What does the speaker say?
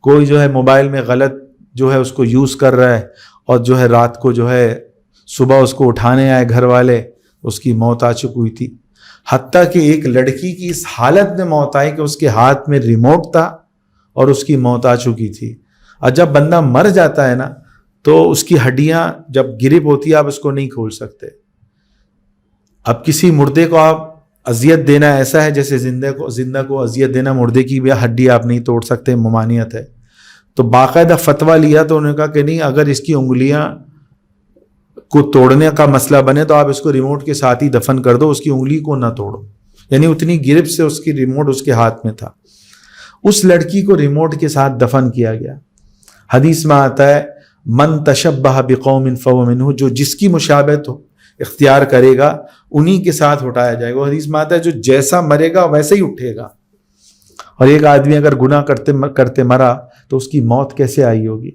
کوئی جو ہے موبائل میں غلط جو ہے اس کو یوز کر رہا ہے اور جو ہے رات کو جو ہے صبح اس کو اٹھانے آئے گھر والے، اس کی موت آ چکی ہوئی تھی. حتیٰ کہ ایک لڑکی کی اس حالت میں موت آئی کہ اس کے ہاتھ میں ریموٹ تھا اور اس کی موت آ چکی تھی. اور جب بندہ مر جاتا ہے نا تو اس کی ہڈیاں جب گرپ ہوتی ہے آپ اس کو نہیں کھول سکتے. اب کسی مردے کو آپ اذیت دینا ایسا ہے جیسے زندہ کو اذیت دینا، مردے کی بھی ہڈی آپ نہیں توڑ سکتے، ممانعت ہے. تو باقاعدہ فتویٰ لیا تو انہوں نے کہا کہ نہیں، اگر اس کی انگلیاں کو توڑنے کا مسئلہ بنے تو آپ اس کو ریموٹ کے ساتھ ہی دفن کر دو، اس کی انگلی کو نہ توڑو. یعنی اتنی گرپ سے اس کی ریموٹ اس کے ہاتھ میں تھا. اس لڑکی کو ریموٹ کے ساتھ دفن کیا گیا. حدیث میں آتا ہے من تشبہ بقوم فہو منہ، جو جس کی مشابہت اختیار کرے گا انہی کے ساتھ اٹھایا جائے گا. حدیث میں آتا ہے جو جیسا مرے گا ویسے ہی اٹھے گا. اور ایک آدمی اگر گناہ کرتے مرا تو اس کی موت کیسے آئی ہوگی؟